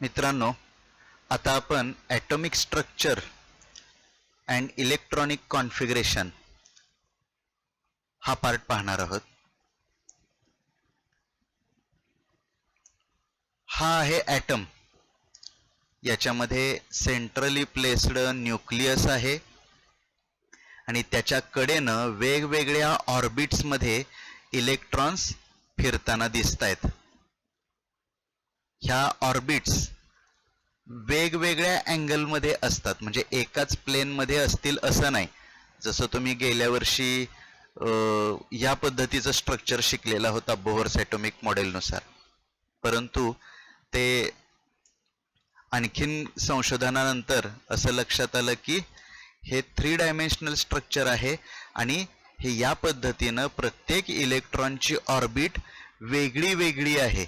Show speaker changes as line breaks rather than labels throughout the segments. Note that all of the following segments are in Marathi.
मित्रांनो, आता आपण atomic structure and electronic configuration हा पार्ट पाहणार आहोत. हा आहे ॲटम. याच्यामध्ये सेंट्रली प्लेस्ड न्यूक्लियस आहे आणि त्याच्या कडेनं वेगवेगळ्या ऑर्बिट्समध्ये इलेक्ट्रॉन्स फिरताना दिसत आहेत. ह्या ऑर्बिट्स वेगवेगळ्या अँगलमध्ये असतात, म्हणजे एकाच प्लेनमध्ये असतील असं नाही. जसं तुम्ही गेल्या वर्षी या पद्धतीचं स्ट्रक्चर शिकलेला होता बोहर्स ॲटॉमिक मॉडेलनुसार, परंतु ते आणखीन संशोधनानंतर असं लक्षात आलं की हे 3 डायमेन्शनल स्ट्रक्चर आहे आणि हे या पद्धतीनं प्रत्येक इलेक्ट्रॉनची ऑर्बिट वेगळी वेगळी आहे.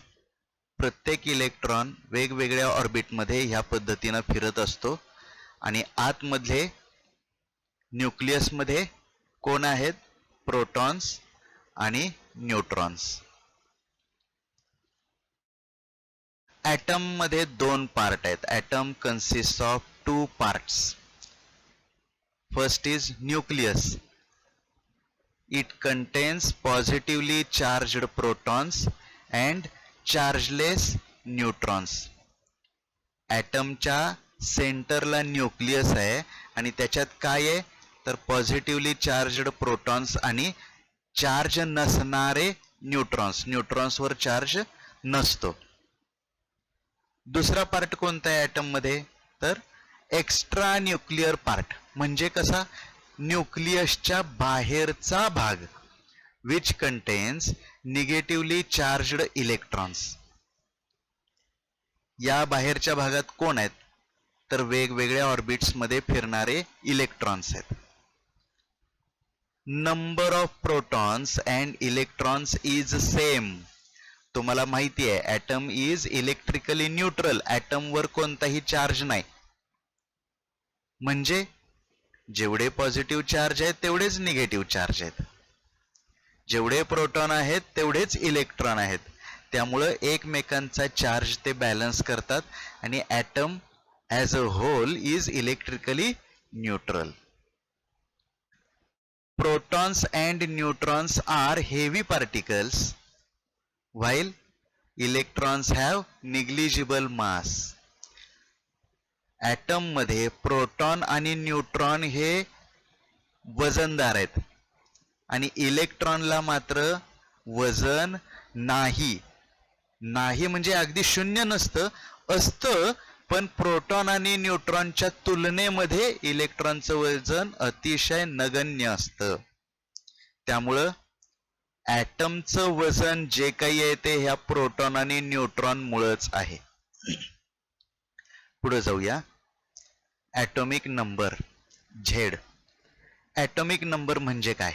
प्रत्येक इलेक्ट्रॉन वेगवेगळ्या ऑर्बिटमध्ये ह्या पद्धतीनं फिरत असतो आणि आतमधले न्यूक्लियसमध्ये कोण आहेत? प्रोटॉन्स आणि न्यूट्रॉन्स. ॲटम मध्ये 2 पार्ट आहेत. Atom consist of 2 parts. First is nucleus. It contains positively charged protons and chargeless neutrons. ॲटमच्या सेंटरला न्यूक्लियस आहे आणि त्याच्यात काय आहे तर पॉझिटिव्हली चार्ज्ड प्रोटॉन्स आणि चार्ज नसणारे न्यूट्रॉन्स. न्यूट्रॉन्सवर चार्ज नसतो. दुसरा पार्ट कोणता आहे ॲटममध्ये तर एक्स्ट्रा न्यूक्लिअर पार्ट. म्हणजे कसा? न्यूक्लियसच्या बाहेरचा भाग. which contains negatively charged electrons. या बाहेरच्या भागात कोण आहेत तर वेगवेगळ्या ऑर्बिट्समध्ये फिरणारे इलेक्ट्रॉन्स आहेत. Number of protons and electrons is same. तुम्हाला माहिती आहे ॲटम इज इलेक्ट्रिकली न्यूट्रल. ॲटमवर कोणताही चार्ज नाही, म्हणजे जेवढे पॉझिटिव्ह चार्ज आहेत तेवढेच निगेटिव्ह चार्ज आहेत. जेवढे प्रोटॉन आहेत तेवढेच इलेक्ट्रॉन आहेत. त्यामुळं एकमेकांचा चार्ज ते बॅलन्स करतात आणि atom as a whole is electrically neutral. Protons and neutrons are heavy particles while electrons have negligible mass. Atom मध्ये प्रोटॉन आणि न्यूट्रॉन हे वजनदार आहेत आणि इलेक्ट्रॉनला मात्र वजन नाही. नाही म्हणजे अगदी शून्य नसतं, असतं, पण प्रोटॉन आणि न्यूट्रॉनच्या तुलनेमध्ये इलेक्ट्रॉनचं वजन अतिशय नगण्य असतं. त्यामुळं ॲटमचं वजन जे काही आहे ते ह्या प्रोटॉन आणि न्यूट्रॉन मुळेच आहे. पुढे जाऊया. Atomic number Z. Atomic number म्हणजे काय?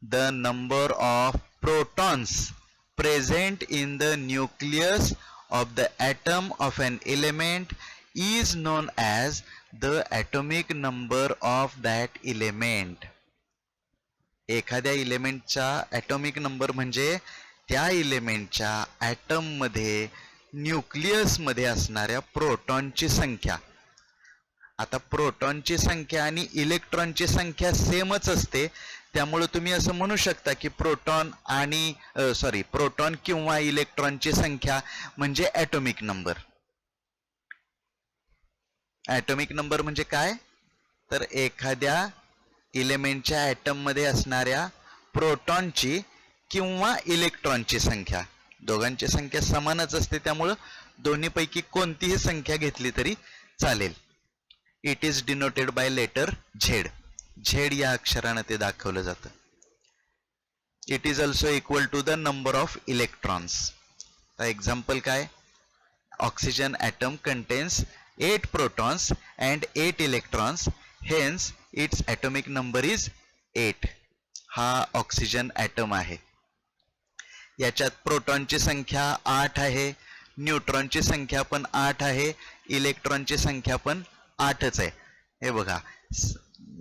The number of protons present in the nucleus of the atom of an element is known as the atomic number of that element. एखाद्या इलेमेंटचा ॲटॉमिक नंबर म्हणजे त्या इलेमेंटच्या ॲटममध्ये न्यूक्लियसमध्ये असणाऱ्या प्रोटॉनची संख्या. आता प्रोटॉनची संख्या आणि इलेक्ट्रॉनची संख्या सेमच असते, त्यामुळे तुम्ही असं म्हणू शकता की प्रोटॉन किंवा इलेक्ट्रॉनची संख्या म्हणजे ॲटॉमिक नंबर. ॲटॉमिक नंबर म्हणजे काय तर एखाद्या इलेमेंटच्या ॲटममध्ये असणाऱ्या प्रोटॉनची किंवा इलेक्ट्रॉनची संख्या. दोघांची संख्या समानच असते, त्यामुळं दोन्हीपैकी कोणतीही संख्या घेतली तरी चालेल. It is denoted by letter Z. Z या अक्षरानं ते दाखवलं जातं. It is also equal to the number of electrons. तर एक्झाम्पल काय? Oxygen atom contains 8 protons and 8 electrons, hence its atomic number is 8. हा ऑक्सिजन ॲटम आहे. याच्यात प्रोटॉनची संख्या 8 आहे, न्यूट्रॉनची संख्या पण 8 आहे, इलेक्ट्रॉनची संख्या पण 8च आहे. हे बघा,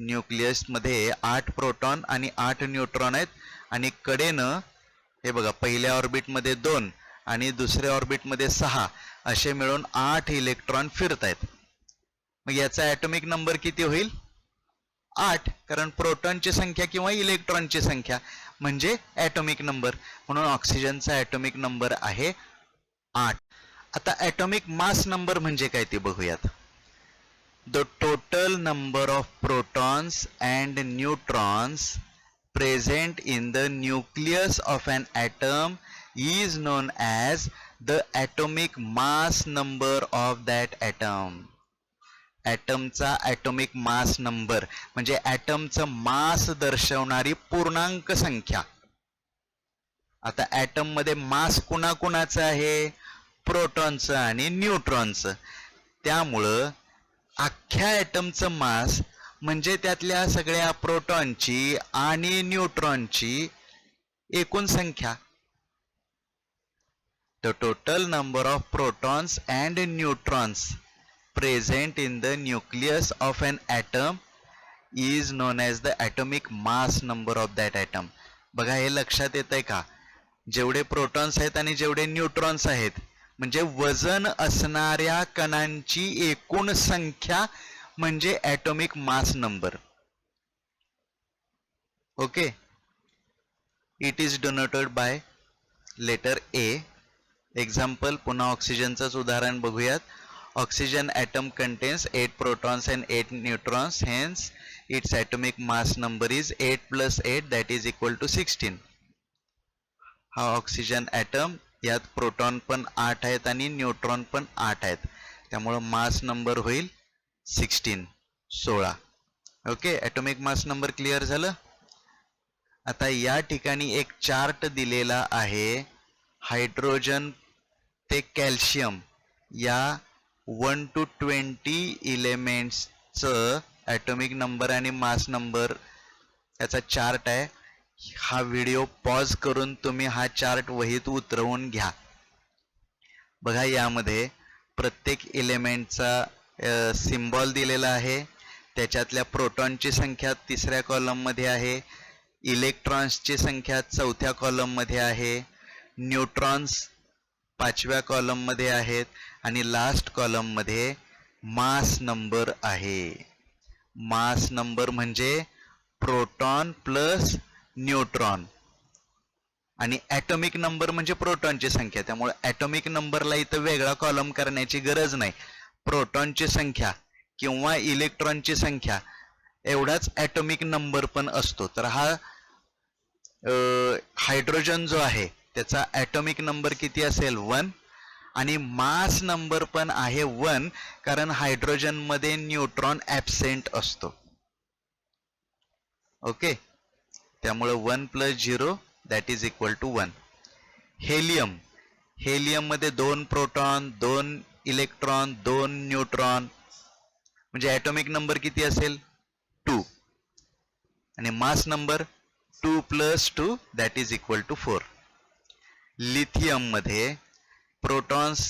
न्यूक्लियसमध्ये 8 प्रोटॉन आणि 8 न्यूट्रॉन आहेत आणि कडेनं हे बघा पहिल्या ऑर्बिटमध्ये 2 आणि दुसऱ्या ऑर्बिटमध्ये 6 असे मिळून 8 इलेक्ट्रॉन फिरतायत. मग याचा ॲटॉमिक नंबर किती होईल? 8, कारण प्रोटॉनची संख्या किंवा इलेक्ट्रॉनची संख्या म्हणजे ॲटॉमिक नंबर. म्हणून ऑक्सिजनचा ॲटॉमिक नंबर आहे 8. आता ॲटॉमिक मास नंबर म्हणजे काय ते बघूयात. The total number of protons and neutrons present in the nucleus of an atom is known as the atomic mass number of that atom. ॲटमचा ॲटॉमिक मास नंबर म्हणजे ॲटमचं मास दर्शवणारी पूर्णांक संख्या. आता ॲटम मध्ये मास कुणाकुणाचं आहे? प्रोटॉनचं आणि न्यूट्रॉनचं. त्यामुळं अख्ख्या ॲटमचं मास म्हणजे त्यातल्या सगळ्या प्रोटॉनची आणि न्यूट्रॉनची एकूण संख्या. The total number of protons and neutrons present in the nucleus of an atom is known as the atomic mass number of that atom. बघा हे लक्षात येत आहे का? जेवढे प्रोटॉन्स आहेत आणि जेवढे न्यूट्रॉन्स आहेत म्हणजे वजन असणाऱ्या कणांची एकूण संख्या म्हणजे atomic mass number. Okay. It is denoted by letter A. Example पुन्हा ऑक्सिजनचंच उदाहरण बघूयात. Oxygen atom contains 8 protons and 8 neutrons, hence its atomic mass number is 8 + 8 that is equal to 16. हा ऑक्सिजन ॲटम, यात प्रोटॉन पण 8 आहेत आणि न्यूट्रॉन पण 8 आहेत, त्यामुळं मास नंबर होईल 16. Okay. Atomic mass number clear झालं. आता या ठिकाणी एक चार्ट दिलेला आहे. हायड्रोजन ते कॅल्शियम या 1 to 20 इलेमेंट्सचं ॲटॉमिक नंबर आणि मास नंबर याचा चार्ट आहे. हा व्हिडिओ पॉज करून तुम्ही हा चार्ट वहीत उतरवून घ्या. बघा यामध्ये प्रत्येक इलेमेंटचा सिम्बॉल दिलेला आहे. त्याच्यातल्या प्रोटॉनची संख्या 3ऱ्या कॉलममध्ये आहे, इलेक्ट्रॉन्सची संख्या 4थ्या कॉलममध्ये आहे, न्यूट्रॉन्स 5व्या कॉलममध्ये आहेत आणि लास्ट कॉलममध्ये मास नंबर आहे. मास नंबर म्हणजे प्रोटॉन प्लस न्यूट्रॉन आणि ॲटॉमिक नंबर म्हणजे प्रोटॉनची संख्या. त्यामुळे ॲटॉमिक नंबरला इथं वेगळा कॉलम करण्याची गरज नाही. प्रोटॉनची संख्या किंवा इलेक्ट्रॉनची संख्या एवढाच ॲटॉमिक नंबर पण असतो. तर हा हायड्रोजन जो आहे त्याचा ॲटॉमिक नंबर किती असेल? 1. आणि मास नंबर पण आहे 1, कारण हायड्रोजनमध्ये न्यूट्रॉन ॲब्सेंट असतो. ओके. त्यामुळे 1 + 0 that is equal to 1. Helium, हेलियममध्ये 2 प्रोटॉन, 2 इलेक्ट्रॉन, 2 न्यूट्रॉन म्हणजे ॲटॉमिक नंबर किती असेल? 2. आणि mass number 2 + 2 that is equal to 4. लिथियममध्ये प्रोटॉन्स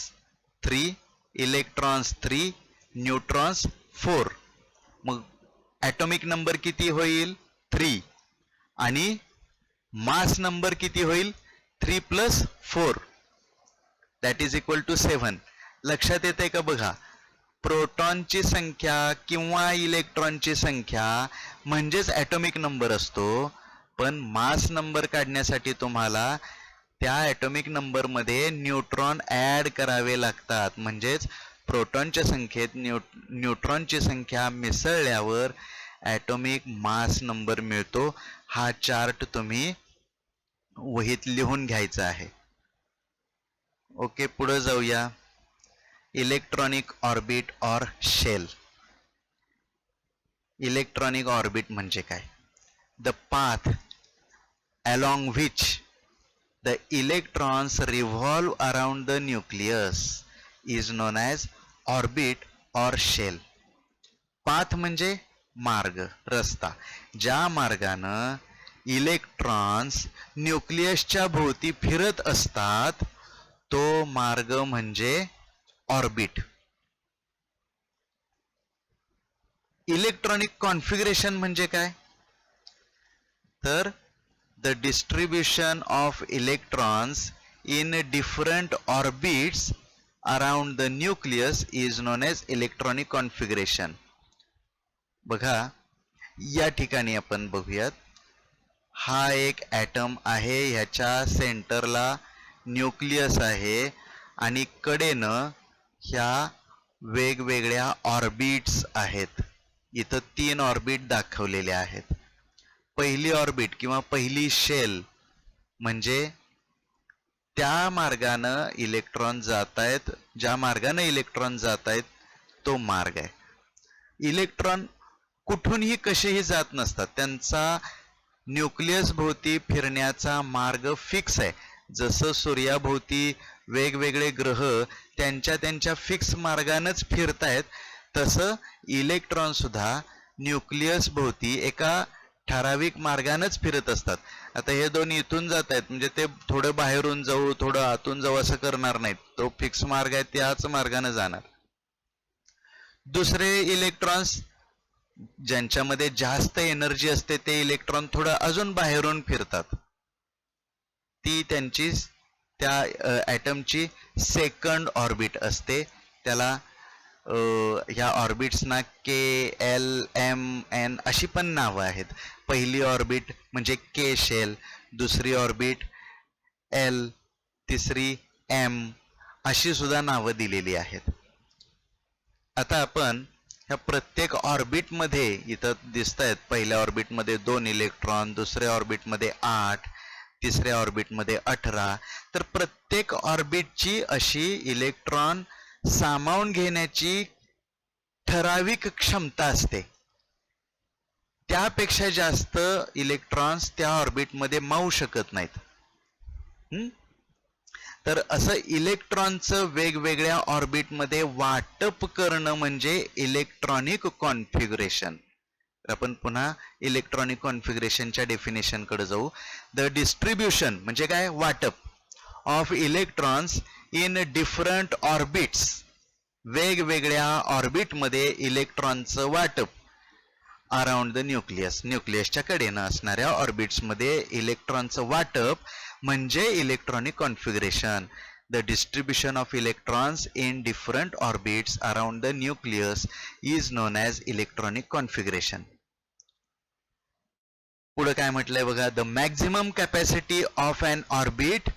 3, इलेक्ट्रॉन्स 3, न्यूट्रॉन्स 4. मग ॲटॉमिक नंबर किती होईल? 3. आणि मास नंबर किती होईल? 3 + 4 दॅट इज इक्वल टू 7. लक्षात येते का? बघा, प्रोटॉनची संख्या किंवा इलेक्ट्रॉनची संख्या म्हणजेच ॲटॉमिक नंबर असतो, पण मास नंबर काढण्यासाठी तुम्हाला त्या ॲटॉमिक नंबरमध्ये न्यूट्रॉन ॲड करावे लागतात. म्हणजेच प्रोटॉनच्या संख्येत न्यूट्रॉनची संख्या मिसळल्यावर ॲटॉमिक मास नंबर मिळतो. हा चार्ट तुम्ही वहीत लिहून घ्यायचा आहे. ओके. पुढे जाऊया. Electronic orbit or shell. Electronic orbit म्हणजे काय? The path along which the electrons revolve around the nucleus is known as orbit or shell. Path म्हणजे मार्ग, रस्ता. ज्या मार्गानं इलेक्ट्रॉन्स न्यूक्लियसच्या भोवती फिरत असतात तो मार्ग म्हणजे ऑर्बिट. इलेक्ट्रॉनिक कॉन्फिगरेशन म्हणजे काय? तर the distribution of electrons in different orbits around the nucleus is known as electronic configuration. बघा या ठिकाणी आपण बघूयात, हा एक ॲटम आहे, ह्याच्या सेंटरला न्यूक्लियस आहे आणि कडेनं ह्या वेगवेगळ्या ऑर्बिट्स आहेत. इथं 3 ऑर्बिट दाखवलेले आहेत. पहिली ऑर्बिट किंवा पहिली शेल म्हणजे त्या मार्गानं इलेक्ट्रॉन जात आहेत, ज्या मार्गानं इलेक्ट्रॉन जात आहेत तो मार्ग आहे. इलेक्ट्रॉन कुठूनही कसेही जात नसतात, त्यांचा न्यूक्लियस भोवती फिरण्याचा मार्ग फिक्स आहे. जसं सूर्याभोवती वेगवेगळे ग्रह त्यांच्या फिक्स मार्गानंच फिरतायत, तसं इलेक्ट्रॉन सुद्धा न्यूक्लियस भोवती एका ठराविक मार्गानंच फिरत असतात. आता हे दोन इथून जात आहेत म्हणजे ते थोडं बाहेरून जाऊ थोडं आतून जाऊ असं करणार नाहीत, तो फिक्स मार्ग आहे, त्याच मार्गाने जाणार. दुसरे इलेक्ट्रॉन्स ज्यांच्यामध्ये जास्त एनर्जी असते ते इलेक्ट्रॉन थोडं अजून बाहेरून फिरतात. ती त्यांची त्या ॲटमची सेकंड ऑर्बिट असते. त्याला ह्या ऑर्बिट्सना KLMN अशी पण नावं आहेत. पहिली ऑर्बिट म्हणजे K शेल, दुसरी ऑर्बिट L, तिसरी M अशी सुद्धा नावं दिलेली आहेत. आता आपण ह्या प्रत्येक ऑर्बिटमध्ये इथं दिसत आहेत, पहिल्या ऑर्बिटमध्ये 2 इलेक्ट्रॉन, दुसऱ्या ऑर्बिटमध्ये 8, तिसऱ्या ऑर्बिटमध्ये 18. तर प्रत्येक ऑर्बिटची अशी इलेक्ट्रॉन सामावून घेण्याची ठराविक क्षमता असते. त्यापेक्षा जास्त इलेक्ट्रॉन्स त्या ऑर्बिटमध्ये मावू शकत नाहीत. तर असं इलेक्ट्रॉनचं वेगवेगळ्या ऑर्बिटमध्ये वाटप करणं म्हणजे इलेक्ट्रॉनिक कॉन्फिगरेशन. तर आपण पुन्हा इलेक्ट्रॉनिक कॉन्फिगरेशनच्या डेफिनेशनकडे जाऊ. द डिस्ट्रीब्युशन म्हणजे काय, वाटप of electrons in different orbits, वेगवेगळ्या ऑर्बिटमध्ये इलेक्ट्रॉनचं वाटप. अराउंड द न्यूक्लियस, न्यूक्लियसच्या कडेनं असणाऱ्या ऑर्बिट्समध्ये इलेक्ट्रॉनचं वाटप म्हणजे electronic configuration. The distribution of electrons in different orbits around the nucleus is known as electronic configuration. पुढे काय म्हटलंय बघा, the maximum capacity of an orbit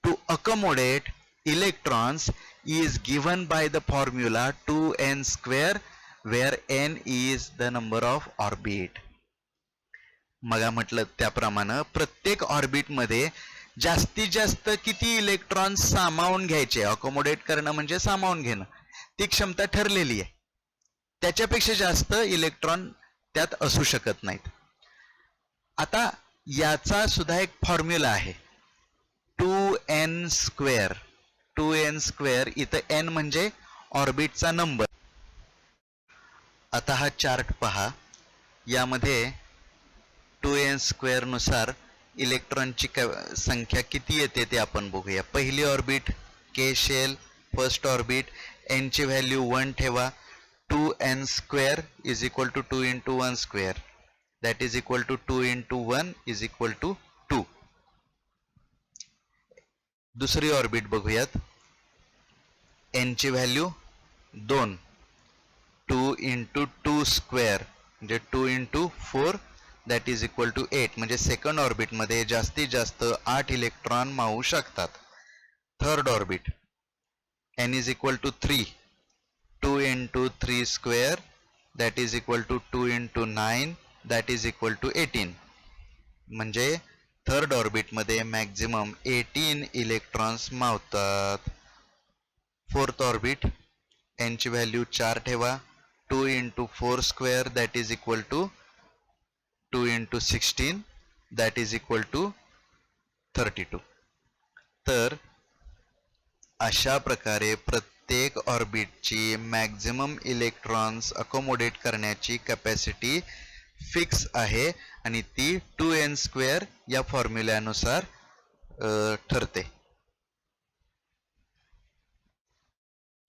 to accommodate electrons is given by the formula 2n² where n is the number of orbit. मग म्हटलं त्याप्रमाणे प्रत्येक ऑर्बिट मध्ये जास्तीत जास्त किती इलेक्ट्रॉन सामावून घ्यायचे, अकोमोडेट करणं म्हणजे सामावून घेणं, ती क्षमता ठरलेली आहे. त्याच्यापेक्षा जास्त इलेक्ट्रॉन त्यात असू शकत नाहीत. आता याचा सुद्धा एक फॉर्म्युला आहे, 2n². 2n², इथं n म्हणजे ऑर्बिटचा नंबर. आता हा चार्ट पहा, यामध्ये 2n² नुसार इलेक्ट्रॉनची संख्या किती येते ते आपण बघूया. पहिली orbit K shell, first orbit, n ची व्हॅल्यू 1 ठेवा. 2n² is equal to 2 × 1², that is equal to 2 × 1 is equal to 2. दुसरी ऑर्बिट बघूयात, n ची व्हॅल्यू 2, 2 × 2² म्हणजे 2 × 4 दॅट इज इक्वल टू 8. म्हणजे सेकंड ऑर्बिटमध्ये जास्तीत जास्त 8 इलेक्ट्रॉन मावू शकतात. Third orbit n is equal to 3, 2 × 3² that is equal to 2 × 9 that is equal to 18. म्हणजे थर्ड ऑर्बिटमध्ये मॅक्झिमम 18 इलेक्ट्रॉन्स मावतात. फोर्थ ऑर्बिट n ची व्हॅल्यू 4 ठेवा. 2 × 4² that is equal to 2 × 16 that is equal to 32. तर अशा प्रकारे प्रत्येक ऑर्बिटची मॅक्झिमम इलेक्ट्रॉन्स अकोमोडेट करण्याची कॅपॅसिटी फिक्स आहे आणि ती 2n² या फॉर्म्युल्यानुसार ठरते.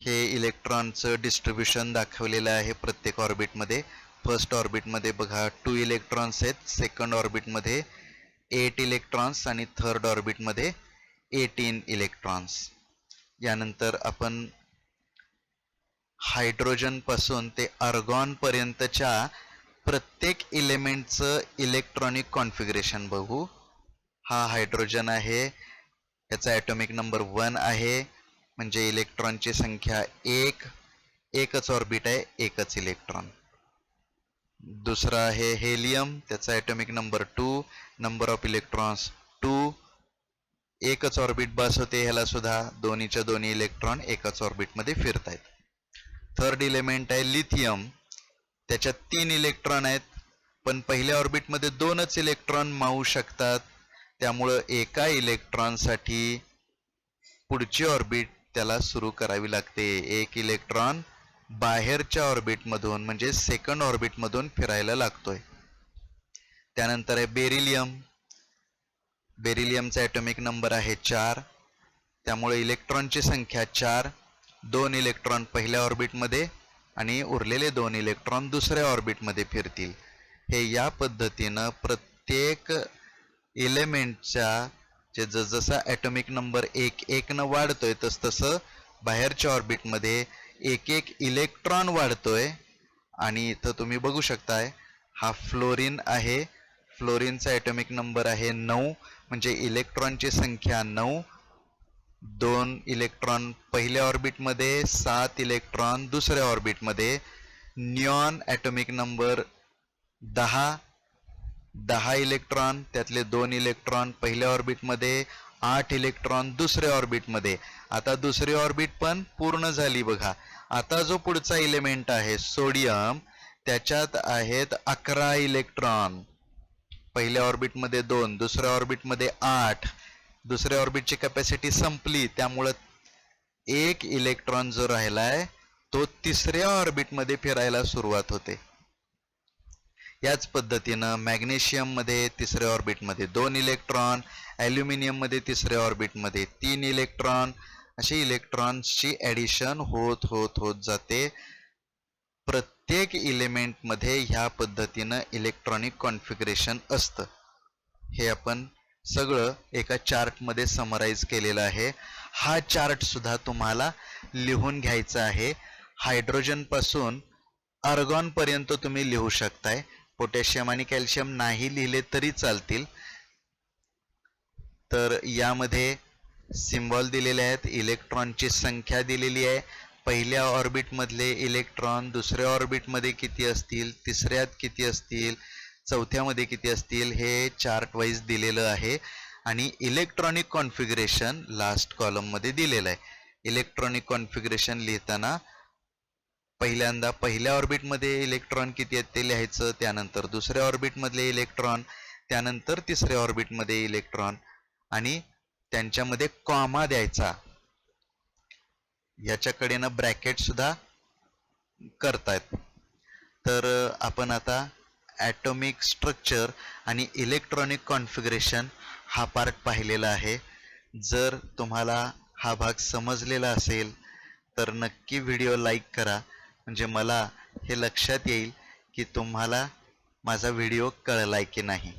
हे इलेक्ट्रॉनचं डिस्ट्रीब्युशन दाखवलेलं आहे प्रत्येक ऑर्बिटमध्ये. फर्स्ट ऑर्बिटमध्ये बघा 2 इलेक्ट्रॉन्स आहेत, सेकंड ऑर्बिटमध्ये 8 इलेक्ट्रॉन्स आणि थर्ड ऑर्बिटमध्ये 18 इलेक्ट्रॉन्स. यानंतर आपण हायड्रोजन पासून ते आर्गॉन पर्यंतच्या प्रत्येक इलेमेंटचं इलेक्ट्रॉनिक कॉन्फिगरेशन बघू. हा हायड्रोजन आहे, याचा ॲटॉमिक नंबर 1 आहे, म्हणजे इलेक्ट्रॉनची संख्या 1, एकच ऑर्बिट आहे, एकच इलेक्ट्रॉन. दुसरा आहे हेलियम, त्याचा atomic number 2, number of electrons 2, एकच ऑर्बिट बस होते ह्याला सुद्धा, दोन्हीच्या दोन्ही इलेक्ट्रॉन एकाच ऑर्बिटमध्ये फिरत आहेत. थर्ड इलेमेंट आहे लिथियम, त्याच्यात 3 इलेक्ट्रॉन आहेत, पण पहिल्या ऑर्बिटमध्ये 2च इलेक्ट्रॉन मावू शकतात, त्यामुळं एका इलेक्ट्रॉनसाठी पुढची ऑर्बिट त्याला सुरू करावी लागते. एक इलेक्ट्रॉन बाहेरच्या ऑर्बिटमधून म्हणजे सेकंड ऑर्बिटमधून फिरायला लागतोय. त्यानंतर आहे बेरिलियम, बेरिलियमचा ॲटॉमिक नंबर आहे 4, त्यामुळे इलेक्ट्रॉनची संख्या 4, 2 इलेक्ट्रॉन पहिल्या ऑर्बिटमध्ये आणि उरलेले 2 इलेक्ट्रॉन दुसऱ्या ऑर्बिटमध्ये फिरतील. हे या पद्धतीनं प्रत्येक इलेमेंटच्या जसा ॲटॉमिक नंबर 1-1नं वाढतोय तसं बाहेरच्या ऑर्बिटमध्ये एक इलेक्ट्रॉन वाढतोय. आणि इथं तुम्ही बघू शकताय हा फ्लोरीन आहे, फ्लोरीनचा ॲटॉमिक नंबर आहे 9, म्हणजे इलेक्ट्रॉनची संख्या 9, 2 इलेक्ट्रॉन पहिल्या ऑर्बिटमध्ये, 7 इलेक्ट्रॉन दुसऱ्या ऑर्बिटमध्ये. निऑन ॲटॉमिक नंबर 10 इलेक्ट्रॉन, त्यातले 2 इलेक्ट्रॉन पहिल्या ऑर्बिटमध्ये, 8 इलेक्ट्रॉन दुसऱ्या ऑर्बिटमध्ये. आता दुसरी ऑर्बिट पण पूर्ण झाली बघा. आता जो पुढचा इलेमेंट आहे सोडियम, त्याच्यात आहेत 11 इलेक्ट्रॉन, पहिल्या ऑर्बिटमध्ये 2, दुसऱ्या ऑर्बिटमध्ये 8, दुसऱ्या ऑर्बिटची कॅपॅसिटी संपली, त्यामुळं 1 इलेक्ट्रॉन जो राहिलाय तो तिसऱ्या ऑर्बिटमध्ये फिरायला सुरुवात होते. याच पद्धतीनं मॅग्नेशियममध्ये तिसऱ्या ऑर्बिटमध्ये 2 इलेक्ट्रॉन, ॲल्युमिनियममध्ये तिसऱ्या ऑर्बिटमध्ये 3 इलेक्ट्रॉन, अशी इलेक्ट्रॉन्सची ॲडिशन होत होत होत जाते. प्रत्येक इलेमेंटमध्ये ह्या पद्धतीनं इलेक्ट्रॉनिक कॉन्फिगरेशन असतं. हे आपण सगळं एका चार्टमध्ये समराईज केलेलं आहे. हा चार्ट सुद्धा तुम्हाला लिहून घ्यायचा आहे. हायड्रोजनपासून आर्गॉनपर्यंत तुम्ही लिहू शकताय. पोटॅशियम आणि कॅल्शियम नाही लिहिले तरी चालतील. तर यामध्ये सिम्बॉल दिलेले आहेत, इलेक्ट्रॉनची संख्या दिलेली आहे, पहिल्या ऑर्बिटमधले इलेक्ट्रॉन दुसऱ्या ऑर्बिटमध्ये किती असतील, तिसऱ्यात किती असतील, चौथ्यामध्ये किती असतील, हे चार्ट वाईज दिलेलं आहे. आणि इलेक्ट्रॉनिक कॉन्फिगरेशन लास्ट कॉलममध्ये दिलेलं आहे. इलेक्ट्रॉनिक कॉन्फिगरेशन लिहिताना पहिल्यांदा पहिल्या ऑर्बिटमध्ये इलेक्ट्रॉन किती आहेत ते लिहायचं, त्यानंतर दुसऱ्या ऑर्बिटमधले इलेक्ट्रॉन, त्यानंतर तिसऱ्या ऑर्बिटमध्ये इलेक्ट्रॉन, आणि त्यांच्यामध्ये कॉमा द्यायचा. याच्याकडेनं ब्रॅकेट सुद्धा करतायत. तर आपण आता ॲटॉमिक स्ट्रक्चर आणि इलेक्ट्रॉनिक कॉन्फिगरेशन हा पार्ट पाहिलेला आहे. जर तुम्हाला हा भाग समजलेला असेल तर नक्की व्हिडिओ लाईक करा, म्हणजे मला हे लक्षात येईल की तुम्हाला माझा व्हिडिओ कळलाय की नाही.